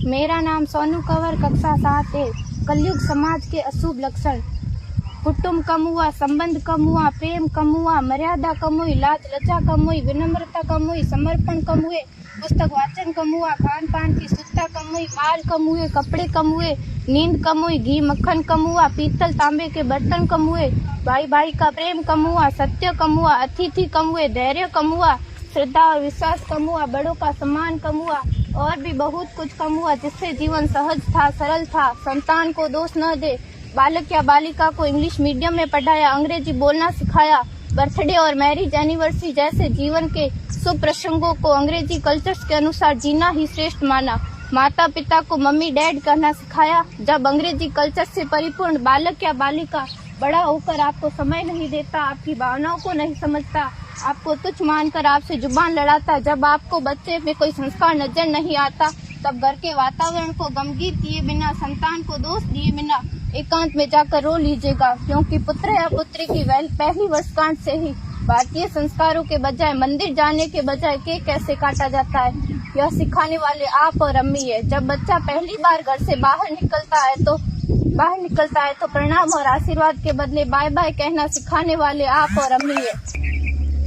मेरा नाम सोनू कंवर, कक्षा 7 है। कलयुग समाज के अशुभ लक्षण। कुटुंब कम हुआ, संबंध कम हुआ, प्रेम कम हुआ, मर्यादा कम हुई, लाज लज्जा कम हुई, विनम्रता कम हुई, समर्पण कम हुए, पुस्तक वाचन कम हुआ, खान पान की शुद्धता कम हुई, बाल कम हुए, कपड़े कम हुए, नींद कम हुई, घी मक्खन कम हुआ, पीतल तांबे के बर्तन कम हुए, भाई भाई का प्रेम कम हुआ, सत्य कम हुआ, अतिथि कम हुए, धैर्य कम हुआ, श्रद्धा और विश्वास कम हुआ, बड़ों का सम्मान कम हुआ और भी बहुत कुछ कम हुआ, जिससे जीवन सहज था, सरल था। संतान को दोष न दे। बालक या बालिका को इंग्लिश मीडियम में पढ़ाया, अंग्रेजी बोलना सिखाया, बर्थडे और मैरिज एनिवर्सरी जैसे जीवन के शुभ प्रसंगों को अंग्रेजी कल्चर्स के अनुसार जीना ही श्रेष्ठ माना। माता पिता को मम्मी डैड कहना सिखाया। जब अंग्रेजी कल्चर से परिपूर्ण बालक या बालिका बड़ा होकर आपको समय नहीं देता, आपकी भावनाओं को नहीं समझता, आपको तुच्छ मानकर आपसे जुबान लड़ाता, जब आपको बच्चे में कोई संस्कार नजर नहीं आता, तब घर के वातावरण को गमगीन किए बिना, संतान को दोष दिए बिना एकांत में जाकर रो लीजिएगा, क्योंकि पुत्र या पुत्री की पहली वर्षगांठ से ही भारतीय संस्कारों के बजाय, मंदिर जाने के बजाय केक कैसे काटा जाता है, यह सिखाने वाले आप और अम्मी है। जब बच्चा पहली बार घर से बाहर निकलता है तो प्रणाम और आशीर्वाद के बदले बाय बाय कहना सिखाने वाले आप और अम्मी है।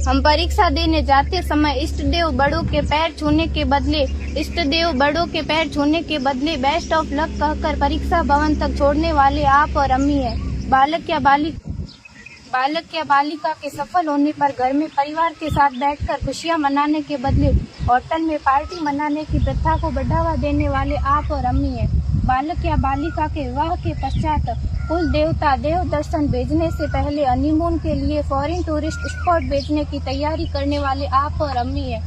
हम परीक्षा देने जाते समय इष्ट देव बड़ों के पैर छूने के बदले बेस्ट ऑफ लक कहकर परीक्षा भवन तक छोड़ने वाले आप और अम्मी हैं। बालक या बालिका के सफल होने पर घर में परिवार के साथ बैठकर खुशियां मनाने के बदले होटल में पार्टी मनाने की प्रथा को बढ़ावा देने वाले आप और अम्मी हैं। बालक या बालिका के विवाह के पश्चात कुल देवता देव दर्शन भेजने से पहले हनीमून के लिए फॉरेन टूरिस्ट स्पॉट भेजने की तैयारी करने वाले आप और अम्मी हैं।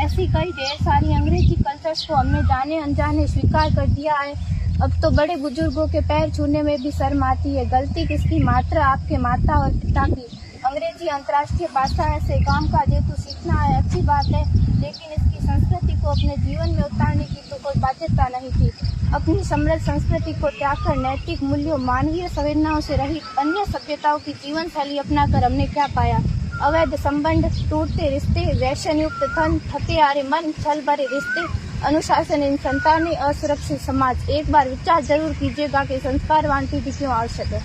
ऐसी कई ढेर सारी अंग्रेजी कल्चर्स को हमने जाने अनजाने स्वीकार कर दिया है। अब तो बड़े बुजुर्गों के पैर छूने में भी शर्म आती है। गलती किसकी? मात्र आपके माता और पिता की। अंग्रेजी अंतर्राष्ट्रीय भाषा है, से काम काज हेतु सीखना है, अच्छी बात है, लेकिन इसकी संस्कृति को अपने जीवन में उतारने की तो कोई बाध्यता नहीं थी। अपनी समृद्ध संस्कृति को त्याग कर नैतिक मूल्यों, मानवीय संवेदनाओं से रहित अन्य सभ्यताओं की जीवन शैली अपनाकर हमने क्या पाया? अवैध संबंध, टूटते रिश्ते, व्यसन युक्त धन, थके हारे मन, छल भरे रिश्ते, अनुशासनहीन संतानें, असुरक्षित समाज। एक बार विचार जरूर कीजिएगा कि संस्कारवान पीढ़ी क्यों आवश्यक है।